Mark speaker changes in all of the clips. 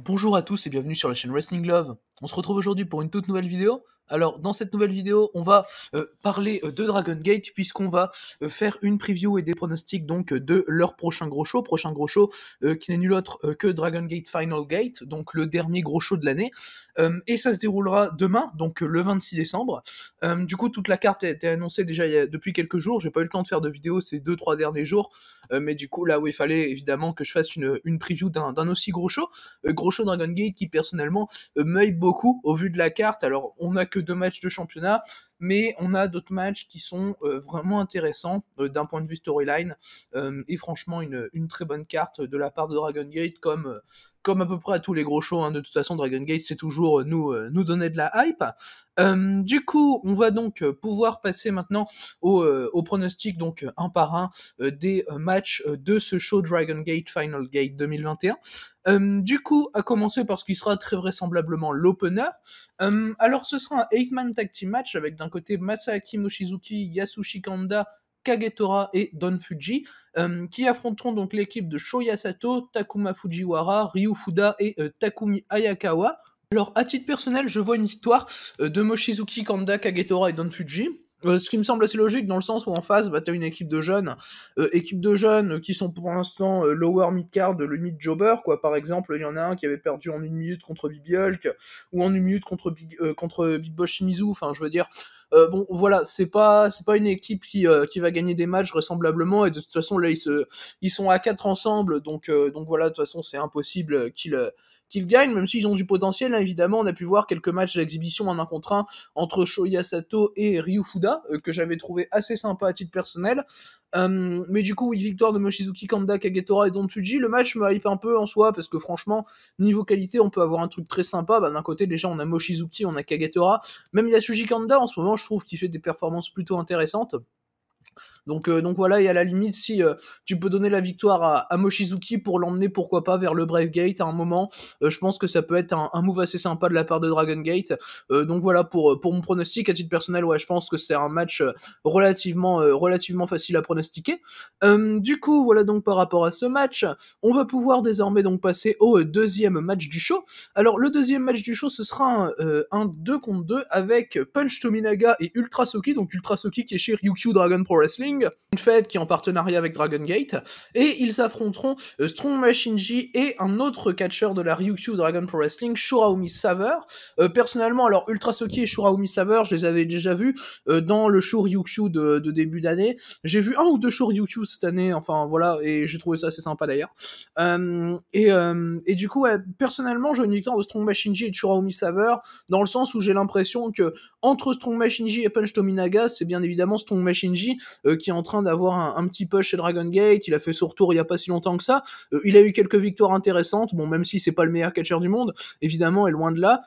Speaker 1: Bonjour à tous et bienvenue sur la chaîne Wrestling Love. On se retrouve aujourd'hui pour une toute nouvelle vidéo. Alors dans cette nouvelle vidéo, on va parler de Dragon Gate puisqu'on va faire une preview et des pronostics donc de leur prochain gros show qui n'est nul autre que Dragon Gate Final Gate, donc le dernier gros show de l'année. Et ça se déroulera demain, donc le 26 décembre. Du coup, toute la carte a été annoncée déjà depuis quelques jours. J'ai pas eu le temps de faire de vidéo ces 2-3 derniers jours, mais du coup là où il fallait évidemment que je fasse une preview d'un aussi gros show Dragon Gate qui personnellement m'œille beaucoup au vu de la carte. Alors on a que 2 matchs de championnat, mais on a d'autres matchs qui sont vraiment intéressants d'un point de vue storyline, et franchement une très bonne carte de la part de Dragon Gate, comme à peu près à tous les gros shows, hein. De toute façon Dragon Gate c'est toujours nous donner de la hype. Du coup on va donc pouvoir passer maintenant au pronostic, donc un par un des matchs de ce show Dragon Gate Final Gate 2021. Du coup, à commencer par ce qui sera très vraisemblablement l'opener. Alors ce sera un 8-man tag team match avec d'un côté Masaaki Mochizuki, Yasushi Kanda, Kagetora et Don Fuji, qui affronteront donc l'équipe de Shoya Sato, Takuma Fujiwara, Ryu Fuda et Takumi Ayakawa. Alors à titre personnel, je vois une victoire de Mochizuki, Kanda, Kagetora et Don Fuji. Ce qui me semble assez logique dans le sens où en face, t'as une équipe de jeunes qui sont pour l'instant lower mid card, le mid jobber, quoi. Par exemple, il y en a un qui avait perdu en 1 minute contre Big Hulk, ou en 1 minute contre Big Boss Shimizu. Enfin, je veux dire, bon, voilà, c'est pas une équipe qui va gagner des matchs vraisemblablement, et de toute façon là ils sont à 4 ensemble, donc voilà, de toute façon c'est impossible qu'ils gagnent, même s'ils ont du potentiel, hein. Évidemment, on a pu voir quelques matchs d'exhibition en 1 contre 1 entre Shoya Sato et Ryu Fuda, que j'avais trouvé assez sympa à titre personnel. Mais du coup, oui, victoire de Mochizuki, Kanda, Kagetora et Don Fuji. Le match me hype un peu en soi, parce que franchement, niveau qualité, on peut avoir un truc très sympa. D'un côté, déjà, on a Mochizuki, on a Kagetora. Même Yasushi Kanda, en ce moment, je trouve qu'il fait des performances plutôt intéressantes. Donc voilà, et à la limite, si tu peux donner la victoire à Mochizuki pour l'emmener, pourquoi pas, vers le Brave Gate à un moment, je pense que ça peut être un move assez sympa de la part de Dragon Gate. Donc voilà, pour mon pronostic, à titre personnel, ouais, je pense que c'est un match relativement facile à pronostiquer. Du coup, voilà donc par rapport à ce match, on va pouvoir désormais donc passer au deuxième match du show. Alors le deuxième match du show, ce sera un 2 contre 2 avec Punch Tominaga et Ultra Soki, donc Ultra Soki qui est chez Ryukyu Dragon Pro Wrestling, une fête qui est en partenariat avec Dragon Gate, et ils affronteront Strong Machinji et un autre catcheur de la Ryukyu Dragon Pro Wrestling, Shuraumi Saver. Personnellement, alors Ultra Soki et Shuraumi Saver, je les avais déjà vus dans le show Ryukyu de début d'année. J'ai vu 1 ou 2 shows Ryukyu cette année, enfin voilà, et j'ai trouvé ça assez sympa d'ailleurs. Et du coup, ouais, personnellement, j'ai une victoire de Strong Machinji et de Shuraumi Saver, dans le sens où j'ai l'impression que entre Strong Machinji et Punch Tominaga, c'est bien évidemment Strong Machinji qui est en train d'avoir un petit push chez Dragon Gate. Il a fait son retour il y a pas si longtemps que ça. Il a eu quelques victoires intéressantes, bon, même si c'est pas le meilleur catcheur du monde, évidemment, et loin de là.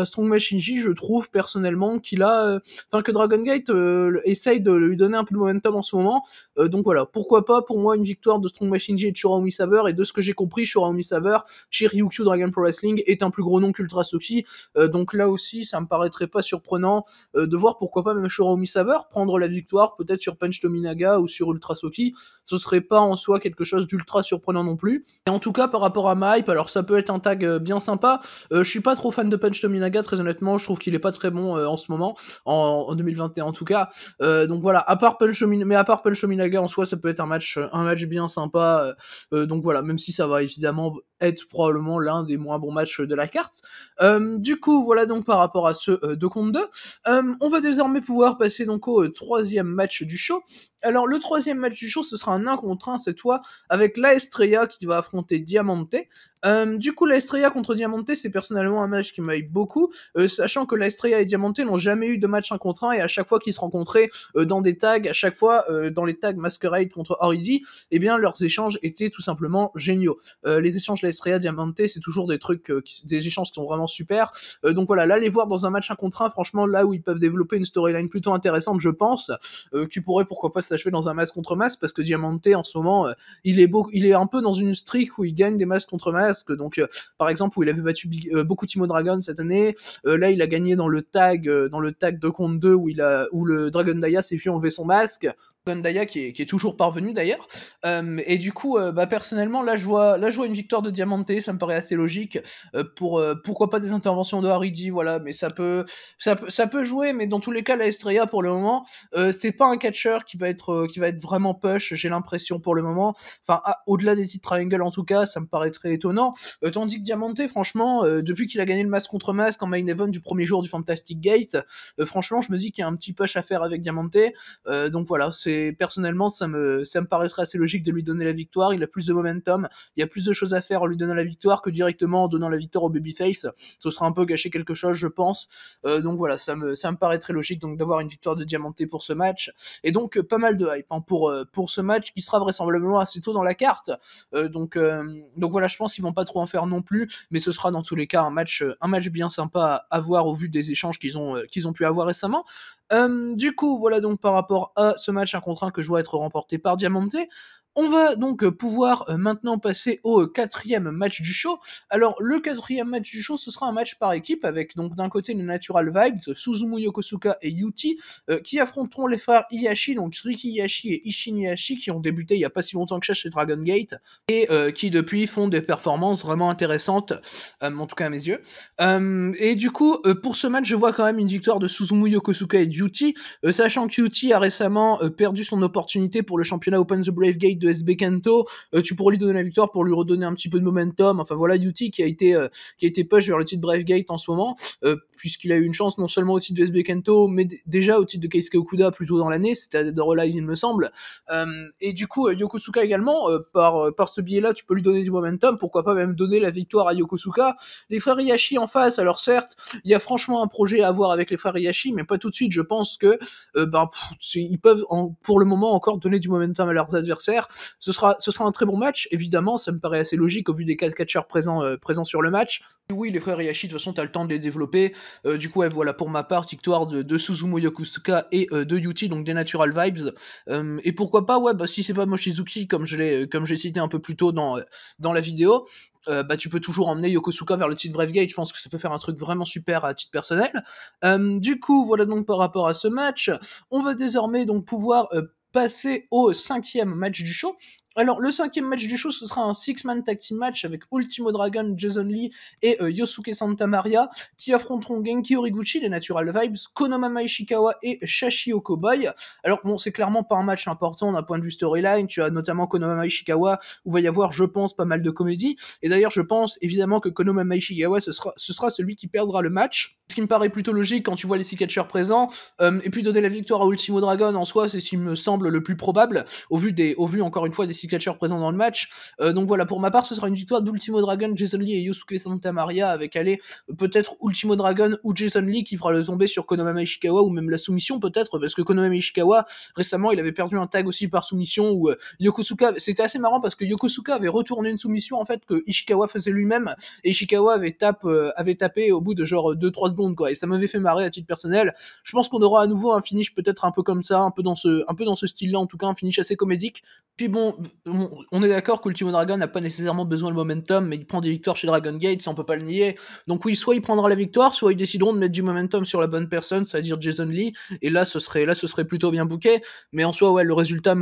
Speaker 1: Strong Machinji, je trouve personnellement qu'il a, que Dragon Gate essaye de lui donner un peu de momentum en ce moment. Donc voilà, pourquoi pas, pour moi, une victoire de Strong Machinji et de Shuraumi Saver, et de ce que j'ai compris, Shuraumi Saver chez Ryukyu Dragon Pro Wrestling est un plus gros nom qu'Ultra Soki. Donc là aussi, ça me paraîtrait pas surprenant de voir, pourquoi pas, même Shuraumi Saver prendre la victoire, peut-être sur Punch Tominaga ou sur Ultra Soki. Ce serait pas en soi quelque chose d'ultra surprenant non plus. Et en tout cas, par rapport à ma hype, alors ça peut être un tag bien sympa. Je suis pas trop fan de Punch Tominaga, très honnêtement. Je trouve qu'il est pas très bon en ce moment, en 2021 en tout cas. Donc voilà, à part Punch Tominaga en soi, ça peut être un match bien sympa. Donc voilà, même si ça va évidemment être probablement l'un des moins bons matchs de la carte. Du coup, voilà donc par rapport à ce 2 contre 2. On va désormais pouvoir passer donc au troisième match du show. Alors le troisième match du show, ce sera un 1 contre 1 cette fois, avec la Estrella qui va affronter Diamante. Du coup, la Estrella contre Diamante, c'est personnellement un match qui m'aille beaucoup, sachant que la Estrella et Diamante n'ont jamais eu de match 1 contre 1, et à chaque fois qu'ils se rencontraient dans des tags, à chaque fois dans les tags Masquerade contre Oridi, eh bien leurs échanges étaient tout simplement géniaux. Les échanges de la Estrella Diamante, c'est toujours des trucs, des échanges qui sont vraiment super. Donc voilà, là les voir dans un match 1 contre 1, franchement là où ils peuvent développer une storyline plutôt intéressante, je pense, qui pourrait pourquoi pas s'achever dans un masque contre masque, parce que Diamante en ce moment il est un peu dans une streak où il gagne des masques contre masques. Donc par exemple, où il avait battu beaucoup Timo Dragon cette année, là il a gagné dans le tag 2 contre 2 où le Dragon Daya s'est fait enlever son masque. Daya qui est toujours parvenu d'ailleurs. Et du coup, bah personnellement, là je vois une victoire de Diamante, ça me paraît assez logique. Pourquoi pas des interventions de Haridi, voilà, mais ça peut jouer, mais dans tous les cas, la Estrella pour le moment, c'est pas un catcher qui va être vraiment push, j'ai l'impression pour le moment. Enfin, au-delà des titres triangle en tout cas, ça me paraît très étonnant. Tandis que Diamante, franchement, depuis qu'il a gagné le masque contre masque en main event du premier jour du Fantastic Gate, franchement, je me dis qu'il y a un petit push à faire avec Diamante. Donc voilà, personnellement ça me paraîtrait assez logique de lui donner la victoire. Il a plus de momentum, il y a plus de choses à faire en lui donnant la victoire que directement en donnant la victoire au babyface. Ce sera un peu gâcher quelque chose, je pense. Donc voilà, ça me paraît très logique donc d'avoir une victoire de Diamante pour ce match. Et donc pas mal de hype hein, pour ce match qui sera vraisemblablement assez tôt dans la carte. Donc voilà, je pense qu'ils vont pas trop en faire non plus, mais ce sera dans tous les cas un match bien sympa à voir au vu des échanges qu'ils ont pu avoir récemment. Du coup, voilà donc par rapport à ce match 1 contre 1 que je vois être remporté par Diamante. On va donc pouvoir maintenant passer au quatrième match du show. Alors le quatrième match du show, ce sera un match par équipe avec donc d'un côté les Natural Vibes, Suzumu Yokosuka et Yuti, qui affronteront les frères Hayashi, donc Riki Hayashi et Ishin Hayashi, qui ont débuté il y a pas si longtemps que ça chez Dragon Gate et qui depuis font des performances vraiment intéressantes, en tout cas à mes yeux. Et du coup, pour ce match, je vois quand même une victoire de Suzumu Yokosuka et Yuti, sachant que Yuti a récemment perdu son opportunité pour le championnat Open the Brave Gate de SB Kento. Tu pourrais lui donner la victoire pour lui redonner un petit peu de momentum. Enfin voilà, Yuti qui a été push vers le titre Brave Gate en ce moment, puisqu'il a eu une chance non seulement au titre de SB Kento, mais déjà au titre de Keisuke Okuda plus tôt dans l'année, c'était à Dead or Alive il me semble. Et du coup, Yokosuka également, par ce biais-là, tu peux lui donner du momentum, pourquoi pas même donner la victoire à Yokosuka. Les frères Hayashi en face, alors certes, il y a franchement un projet à avoir avec les frères Hayashi, mais pas tout de suite, je pense que ils peuvent pour le moment encore donner du momentum à leurs adversaires. Ce sera un très bon match, évidemment, ça me paraît assez logique au vu des 4 catcheurs présents sur le match. Et oui, les frères Hayashi, de toute façon, t'as le temps de les développer. Du coup, ouais, voilà, pour ma part, victoire de Suzumu Yokosuka et de Yuti, donc des Natural Vibes. Et pourquoi pas, ouais, bah si c'est pas Mochizuki, comme j'ai cité un peu plus tôt dans la vidéo, bah tu peux toujours emmener Yokosuka vers le titre Brave Gate. Je pense que ça peut faire un truc vraiment super à titre personnel. Du coup, voilà donc par rapport à ce match, on va désormais donc pouvoir passer au 5e match du show. Alors, le 5e match du show, ce sera un 6-man tag team match avec Ultimo Dragon, Jason Lee et Yosuke Santamaria qui affronteront Genki Horiguchi, les Natural Vibes, Konomama Ishikawa et Shashi Okoboy. Alors, bon, c'est clairement pas un match important d'un point de vue storyline. Tu as notamment Konomama Ishikawa où va y avoir, je pense, pas mal de comédie. Et d'ailleurs, je pense évidemment que Konomama Ishikawa, ce sera celui qui perdra le match. Ce qui me paraît plutôt logique quand tu vois les 6 catcheurs présents. Et puis donner la victoire à Ultimo Dragon en soi, c'est ce qui me semble le plus probable, au vu encore une fois des 6 catcheurs présents dans le match. Donc voilà, pour ma part, ce sera une victoire d'Ultimo Dragon, Jason Lee et Yosuke Santamaria, avec peut-être Ultimo Dragon ou Jason Lee qui fera le tombé sur Konomama Ishikawa, ou même la soumission peut-être, parce que Konomama Ishikawa, récemment, il avait perdu un tag aussi par soumission, où Yokosuka, c'était assez marrant parce que Yokosuka avait retourné une soumission en fait que Ishikawa faisait lui-même, et Ishikawa avait tapé au bout de genre 2-3 secondes, quoi, et ça m'avait fait marrer à titre personnel. Je pense qu'on aura à nouveau un finish peut-être un peu comme ça, un peu dans ce style-là, en tout cas un finish assez comédique. Puis bon, on est d'accord qu'Ultimo Dragon n'a pas nécessairement besoin de momentum, mais il prend des victoires chez Dragon Gate, ça on peut pas le nier. Donc oui, soit il prendra la victoire, soit ils décideront de mettre du momentum sur la bonne personne, c'est-à-dire Jason Lee, et là ce serait plutôt bien booké. Mais en soi, ouais, le résultat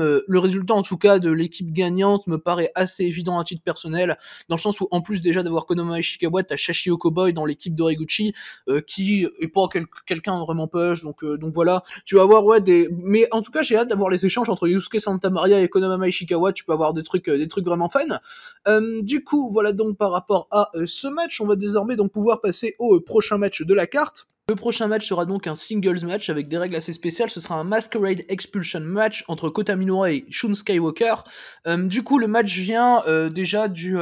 Speaker 1: en tout cas de l'équipe gagnante me paraît assez évident à titre personnel, dans le sens où en plus déjà d'avoir Konomama Ishikawa, t'as Shashi Okoboy dans l'équipe d'Origuchi, qui est pas quelqu'un vraiment push, donc voilà, tu vas avoir mais en tout cas j'ai hâte d'avoir les échanges entre Yusuke Santamaria et Konomama Ishikawa. Tu peux avoir des trucs vraiment fun. Du coup, voilà donc par rapport à ce match, on va désormais donc pouvoir passer au prochain match de la carte. Le prochain match sera donc un singles match avec des règles assez spéciales. Ce sera un Masquerade Expulsion match entre Kota Minoura et Shun Skywalker. Du coup, le match vient déjà du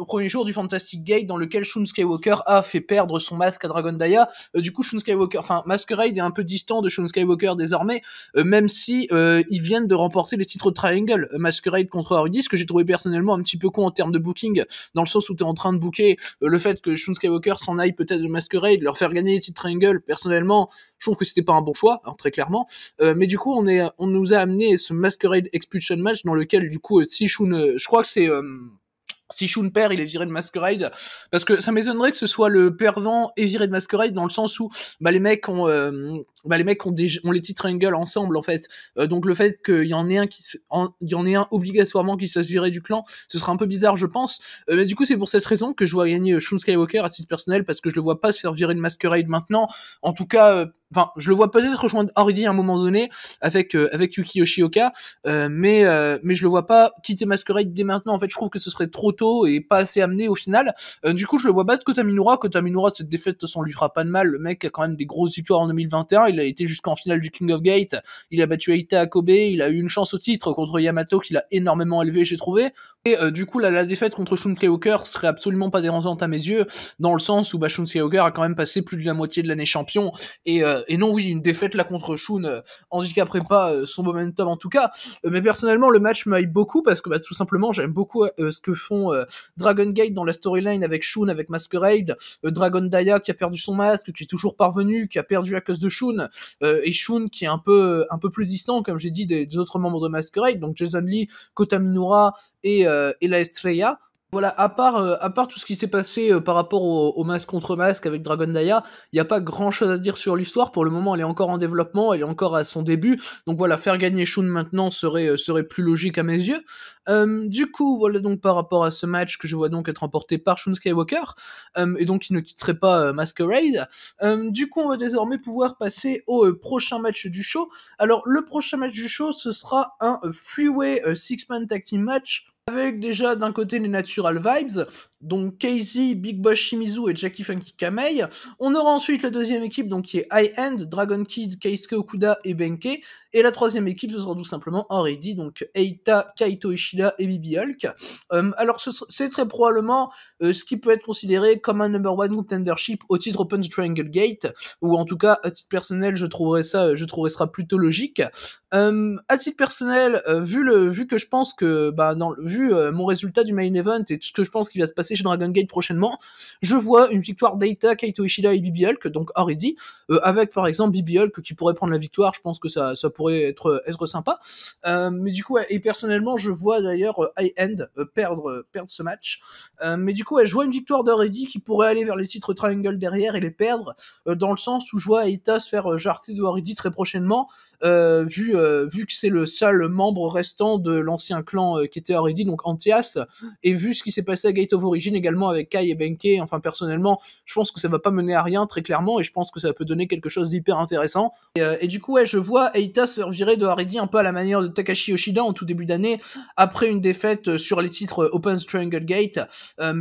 Speaker 1: premier jour du Fantastic Gate, dans lequel Shun Skywalker a fait perdre son masque à Dragon Daya. Du coup, Masquerade est un peu distant de Shun Skywalker désormais, même si ils viennent de remporter les titres Triangle, Masquerade contre Hardy, ce que j'ai trouvé personnellement un petit peu con en termes de booking, dans le sens où t'es en train de booker le fait que Shun Skywalker s'en aille peut-être de Masquerade, leur faire gagner les titres Triangle. Personnellement, je trouve que c'était pas un bon choix, hein, très clairement. Mais du coup, on nous a amené ce Masquerade Expulsion match dans lequel, du coup, si Shun, je crois que c'est Si Shun perd, il est viré de Masquerade, parce que ça m'étonnerait que ce soit le perdant et viré de Masquerade, dans le sens où les mecs ont ont les titres Triangle ensemble en fait. Donc le fait qu'il y en ait un obligatoirement qui se fasse virer du clan, ce sera un peu bizarre je pense. Mais du coup c'est pour cette raison que je vois gagner Shun Skywalker à titre personnel, parce que je le vois pas se faire virer de Masquerade maintenant. En tout cas, je le vois peut-être rejoindre Hardy à un moment donné avec Yuki Yoshioka, mais je le vois pas quitter Masquerade dès maintenant. En fait, je trouve que ce serait trop tôt et pas assez amené au final. Du coup, je le vois battre Kota Minoura. Kota Minoura, cette défaite, de toute façon, lui fera pas de mal. Le mec a quand même des grosses victoires en 2021. Il a été jusqu'en finale du King of Gate. Il a battu Eita à Kobe. Il a eu une chance au titre contre Yamato qu'il a énormément élevé, j'ai trouvé. Et du coup, la défaite contre Shun Skywalker serait absolument pas dérangeante à mes yeux, dans le sens où Shun Skywalker a quand même passé plus de la moitié de l'année champion. Et non, oui, une défaite là contre Shun handicaperait pas son momentum en tout cas. Mais personnellement, le match m'aille beaucoup parce que tout simplement, j'aime beaucoup ce que font Dragon Gate dans la storyline avec Shun, avec Masquerade, Dragon Daya qui a perdu son masque, qui est toujours parvenu, qui a perdu à cause de Shun, et Shun qui est un peu plus distant, comme j'ai dit, des autres membres de Masquerade, donc Jason Lee, Kota Minoura et la Estrella. Voilà, à part tout ce qui s'est passé par rapport au masque contre masque avec Dragon Daya, il n'y a pas grand chose à dire sur l'histoire. Pour le moment, elle est encore en développement, elle est encore à son début. Donc voilà, faire gagner Shun maintenant serait plus logique à mes yeux. Du coup, voilà donc par rapport à ce match que je vois donc être remporté par Shun Skywalker, et donc il ne quitterait pas Masquerade. Du coup, on va désormais pouvoir passer au prochain match du show. Alors, le prochain match du show, ce sera un three-way six-man tag team match, avec déjà d'un côté les Natural Vibes, donc Casey, Big Boss Shimizu et Jackie Funky Kamei. On aura ensuite la deuxième équipe, donc qui est High End, Dragon Kid, Keisuke Okuda et Benkei. Et la troisième équipe, ce sera tout simplement Already, donc Eita, Kaito Ishida et Bibi Hulk. Alors c'est très probablement ce qui peut être considéré comme un number one contendership au titre Open Triangle Gate, ou en tout cas à titre personnel je trouverais ça plutôt logique. À titre personnel, vu que je pense que vu mon résultat du main event et tout ce que je pense qu'il va se passer chez Dragon Gate prochainement, je vois une victoire d'Eita, Kaito Ishida et Bibi Hulk, donc Already, avec par exemple Bibi Hulk qui pourrait prendre la victoire. Je pense que ça pourrait être sympa. Mais du coup, et personnellement, je vois d'ailleurs High End perdre ce match. Mais du coup, je vois une victoire d'Already qui pourrait aller vers les titres Triangle derrière et les perdre, dans le sens où je vois Eita se faire jarter de Already très prochainement, vu que c'est le seul membre restant de l'ancien clan qui était Already, donc Antias, et vu ce qui s'est passé à Gate of Origin également avec Kai et Benkei. Enfin, personnellement, je pense que ça va pas mener à rien très clairement, et je pense que ça peut donner quelque chose d'hyper intéressant. Et du coup, je vois Eita se virer de Already un peu à la manière de Takashi Yoshida en tout début d'année, après une défaite sur les titres Open Triangle Gate.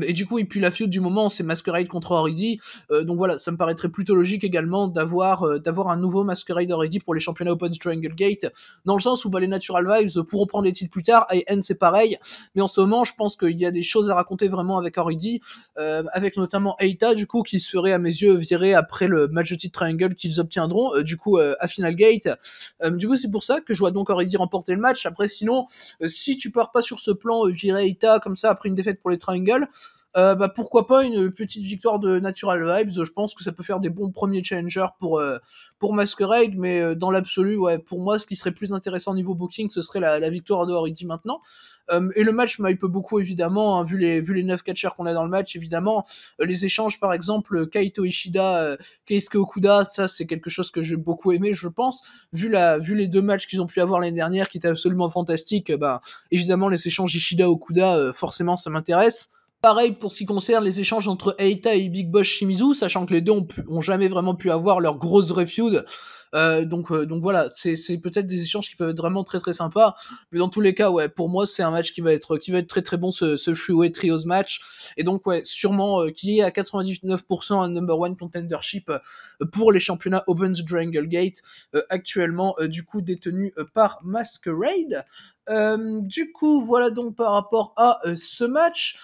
Speaker 1: Et du coup, et puis la feud du moment, c'est Masquerade contre Already. Donc voilà, ça me paraîtrait plutôt logique également d'avoir un nouveau Masquerade Already pour les championnats Open Triangle Gate, dans le sens où les Natural Vibes pourront prendre les titres plus tard. AN c'est pareil, mais en ce moment, je pense qu'il y a des choses à raconter vraiment avec Already, avec notamment Eita, du coup, qui se ferait à mes yeux virer après le match de titre Triangle qu'ils obtiendront, du coup, à Final Gate. Du coup, c'est pour ça que je vois donc Already remporter le match. Après, sinon, si tu pars pas sur ce plan, virer Eita comme ça après une défaite pour les Triangles, pourquoi pas une petite victoire de Natural Vibes. Je pense que ça peut faire des bons premiers challengers pour Masquerade, mais dans l'absolu, ouais, pour moi, ce qui serait plus intéressant au niveau booking, ce serait la victoire de Already maintenant. Et le match m'hype beaucoup, évidemment, hein, vu les 9 catchers qu'on a dans le match, évidemment. Les échanges, par exemple, Kaito Ishida, Keisuke Okuda, ça, c'est quelque chose que j'ai beaucoup aimé, je pense. Vu les deux matchs qu'ils ont pu avoir l'année dernière, qui étaient absolument fantastiques, évidemment, les échanges Ishida-Okuda, forcément, ça m'intéresse. Pareil pour ce qui concerne les échanges entre Eita et Big Boss Shimizu, sachant que les deux ont jamais vraiment pu avoir leur grosse vraie feud. Donc voilà, c'est peut-être des échanges qui peuvent être vraiment très très sympas, mais dans tous les cas, ouais, pour moi c'est un match qui va être très très bon, ce freeway trios match, et donc ouais, sûrement qui est à 99% un number one contendership pour les championnats Open Triangle Gate, actuellement du coup détenu par Masquerade. Du coup, voilà donc par rapport à ce match.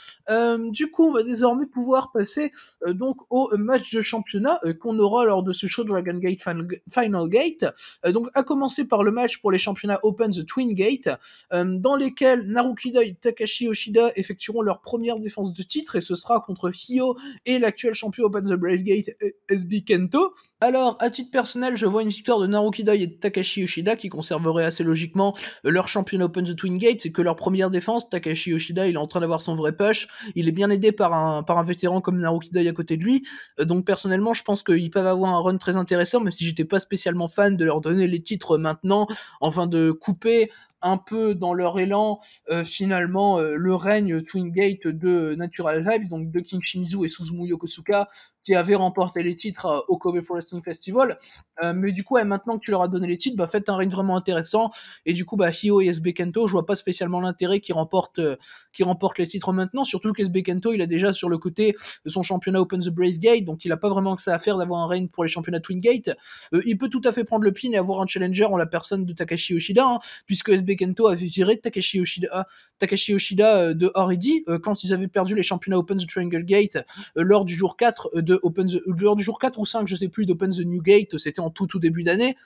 Speaker 1: Du coup, on va désormais pouvoir passer donc au match de championnat qu'on aura lors de ce show Dragon Gate Final Gate. Donc, à commencer par le match pour les championnats Open The Twin Gate, dans lesquels Narukida et Takashi Yoshida effectueront leur première défense de titre, et ce sera contre Hyo et l'actuel champion Open The Brave Gate, SB Kento. Alors, à titre personnel, je vois une victoire de Narukida et de Takashi Yoshida qui conserveraient assez logiquement leur championnat Open the Twin Gate, c'est que leur première défense, Takashi Yoshida, il est en train d'avoir son vrai push, il est bien aidé par un vétéran comme Naruki Doi à côté de lui, donc personnellement, je pense qu'ils peuvent avoir un run très intéressant, même si j'étais pas spécialement fan de leur donner les titres maintenant, enfin de couper un peu dans leur élan finalement le règne Twin Gate de Natural Vibes, donc de King Shinzu et Suzumu Yokosuka, qui avaient remporté les titres au Kobe Pro Wrestling Festival. Mais du coup, maintenant que tu leur as donné les titres, faites un règne vraiment intéressant. Et du coup, Hyo et SB Kento, je vois pas spécialement l'intérêt qu'ils remportent les titres maintenant. Surtout que SB Kento, il a déjà sur le côté son championnat Open the Brace Gate, donc il a pas vraiment que ça à faire d'avoir un règne pour les championnats Twin Gate. Il peut tout à fait prendre le pin et avoir un challenger en la personne de Takashi Yoshida, puisque SB Kento avait viré Takashi Yoshida de RED quand ils avaient perdu les championnats Open the Triangle Gate lors du jour 4 lors du jour 4 ou 5, je sais plus, d'Open the New Gate, c'était en tout début d'année.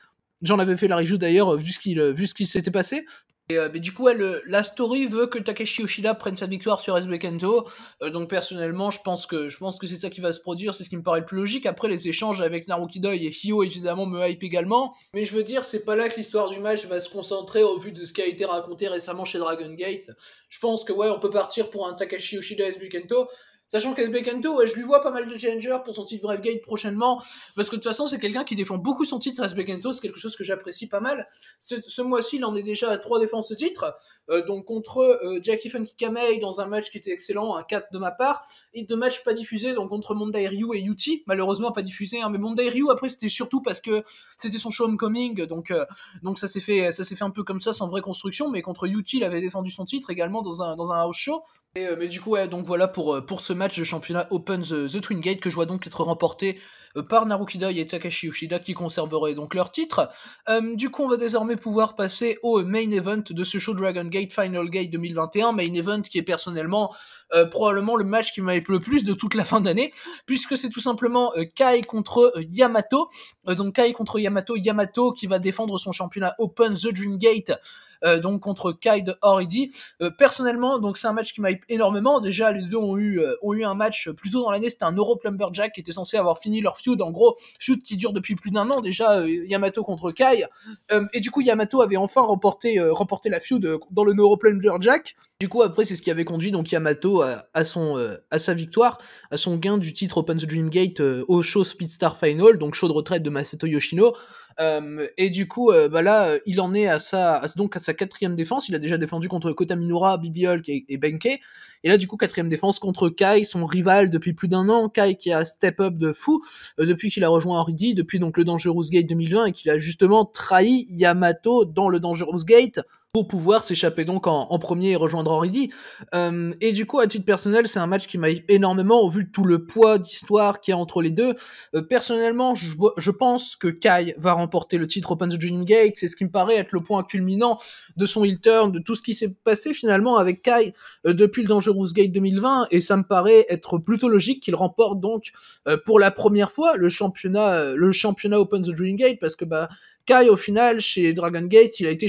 Speaker 1: J'en avais fait la review d'ailleurs, vu ce qui s'était passé. Mais du coup, la story veut que Takashi Yoshida prenne sa victoire sur SB Kento. Donc personnellement, je pense que c'est ça qui va se produire, c'est ce qui me paraît le plus logique. Après, les échanges avec Naruki Doi et Hyo, évidemment, me hype également. Mais je veux dire, c'est pas là que l'histoire du match va se concentrer au vu de ce qui a été raconté récemment chez Dragon Gate. Je pense que on peut partir pour un Takashi Yoshida SB Kento. Sachant qu'SB Kento, je lui vois pas mal de challengers pour son titre Brave Gate prochainement, parce que de toute façon, c'est quelqu'un qui défend beaucoup son titre, SB Kento, c'est quelque chose que j'apprécie pas mal. Ce mois-ci, il en est déjà à 3 défenses de titre, donc contre Jackie Funky Kamei dans un match qui était excellent, un 4 de ma part, et 2 matchs pas diffusés, donc contre Mondai Ryu et Yuti, malheureusement pas diffusés, mais Mondai Ryu, après, c'était surtout parce que c'était son show homecoming, donc ça s'est fait un peu comme ça, sans vraie construction, mais contre Yuti, il avait défendu son titre également dans un house show. Mais du coup, donc voilà pour ce match de championnat Open the Twin Gate que je vois donc être remporté par Naruki Doi et Takashi Yoshida qui conserveraient donc leur titre. Du coup, on va désormais pouvoir passer au main event de ce show Dragon Gate Final Gate 2021, main event qui est personnellement probablement le match qui m'a hype le plus de toute la fin d'année, puisque c'est tout simplement Kai contre Yamato. Donc Kai contre Yamato qui va défendre son championnat Open the Dream Gate, donc contre Kai de RED. Personnellement, donc c'est un match qui m'a hype énormément. Déjà, les deux ont eu un match plus tôt dans l'année, c'était un Euro Plumberjack qui était censé avoir fini leur feud, en gros, feud qui dure depuis plus d'1 an déjà, Yamato contre Kai. Et du coup, Yamato avait enfin remporté la feud dans le Euro Plumberjack. Du coup, après, c'est ce qui avait conduit donc Yamato à sa victoire, à son gain du titre Open the Dream Gate au show Speedstar Final, donc show de retraite de Masato Yoshino. Et du coup, là, il en est à sa 4e défense. Il a déjà défendu contre Kota Minoura, Bibi Hulk et Benkei. Et là, du coup, 4e défense contre Kai, son rival depuis plus d'1 an. Kai qui a step up de fou depuis qu'il a rejoint RED, depuis donc le Dangerous Gate 2020 et qu'il a justement trahi Yamato dans le Dangerous Gate pour pouvoir s'échapper donc en premier et rejoindre RED. Et du coup, à titre personnel, c'est un match qui m'a énormément au vu de tout le poids d'histoire qu'il y a entre les deux. Personnellement, je pense que Kai va remporter le titre Open the Dream Gate. C'est ce qui me paraît être le point culminant de son heel turn, de tout ce qui s'est passé finalement avec Kai depuis le Dangerous Gate 2020. Et ça me paraît être plutôt logique qu'il remporte donc pour la première fois le championnat Open the Dream Gate, parce que Kai, au final, chez Dragon Gate, il a été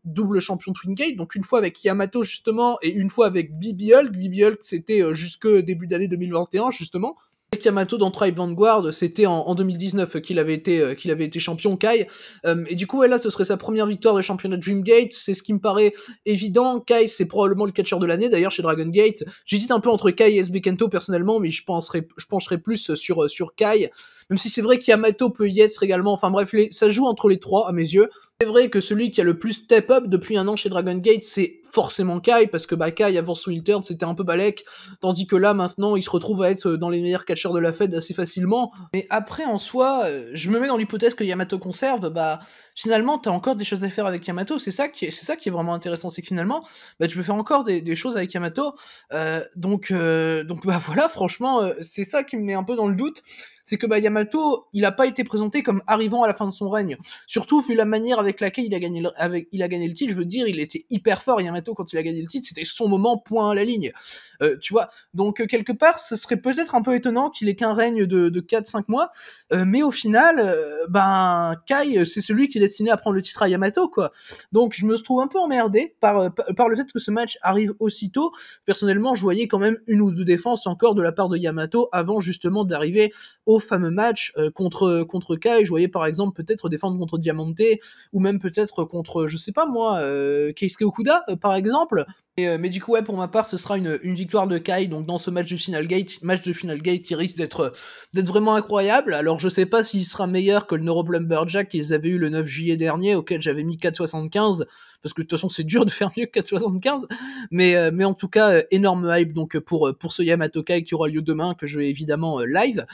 Speaker 1: double champion Twin Gate, donc une fois avec Yamato, justement, et une fois avec Bibi Hulk. Bibi Hulk, c'était jusque début d'année 2021, justement. Avec Yamato dans Tribe Vanguard, c'était en 2019 qu'il avait été champion, Kai. Et du coup, là, ce serait sa première victoire de championnat Dreamgate. C'est ce qui me paraît évident. Kai, c'est probablement le catcheur de l'année, d'ailleurs, chez Dragon Gate. J'hésite un peu entre Kai et SB Kento, personnellement, mais je pencherais plus sur Kai. Même si c'est vrai qu'Yamato peut y être également. Enfin bref, ça joue entre les trois, à mes yeux. C'est vrai que celui qui a le plus step up depuis 1 an chez Dragon Gate, c'est forcément Kai, parce que Kai, avant son heel turn, c'était un peu balèque, tandis que là, maintenant, il se retrouve à être dans les meilleurs catcheurs de la Fed assez facilement. Mais après, en soi, je me mets dans l'hypothèse que Yamato conserve, finalement, t'as encore des choses à faire avec Yamato. C'est ça qui est vraiment intéressant, c'est que finalement, tu peux faire encore des choses avec Yamato. Donc voilà, franchement, c'est ça qui me met un peu dans le doute. C'est que Yamato, il a pas été présenté comme arrivant à la fin de son règne. Surtout vu la manière avec laquelle il a gagné le titre, je veux dire, il était hyper fort, Yamato, quand il a gagné le titre, c'était son moment, point à la ligne. Tu vois, donc quelque part, ce serait peut-être un peu étonnant qu'il ait qu'un règne de 4-5 mois, mais au final, Kai, c'est celui qui est destiné à prendre le titre à Yamato, quoi. Donc je me trouve un peu emmerdé par le fait que ce match arrive aussitôt. Personnellement, je voyais quand même 1 ou 2 défenses encore de la part de Yamato avant justement d'arriver au au fameux match contre Kai. Je voyais par exemple peut-être défendre contre Diamante, ou même peut-être contre, je sais pas moi, Keisuke Okuda par exemple. Mais du coup ouais, pour ma part ce sera une victoire de Kai, donc dans ce match de Final Gate qui risque d'être vraiment incroyable. Alors je sais pas s'il sera meilleur que le Neuroplumberjack qu'ils avaient eu le 9 juillet dernier, auquel j'avais mis 4,75, parce que de toute façon c'est dur de faire mieux que 4,75, mais en tout cas énorme hype donc pour ce Yamato Kai qui aura lieu demain, que je vais évidemment live.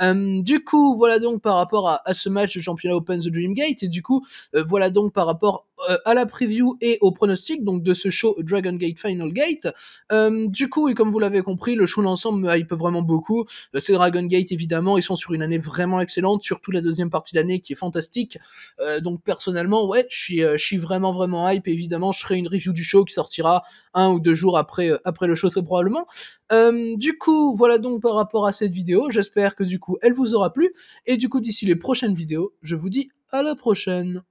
Speaker 1: Du coup voilà donc par rapport à ce match de championnat Open the Dream Gate, et du coup voilà donc par rapport à la preview et au pronostic donc de ce show Dragon Gate Final Gate. Du coup, et comme vous l'avez compris, le show l'ensemble me hype vraiment beaucoup. C'est Dragon Gate évidemment, ils sont sur une année vraiment excellente, surtout la deuxième partie de l'année qui est fantastique. Donc personnellement, ouais, je suis vraiment hype. Et évidemment, je ferai une review du show qui sortira 1 ou 2 jours après le show très probablement. Du coup, voilà donc par rapport à cette vidéo. J'espère que du coup, elle vous aura plu. Et du coup, d'ici les prochaines vidéos, je vous dis à la prochaine.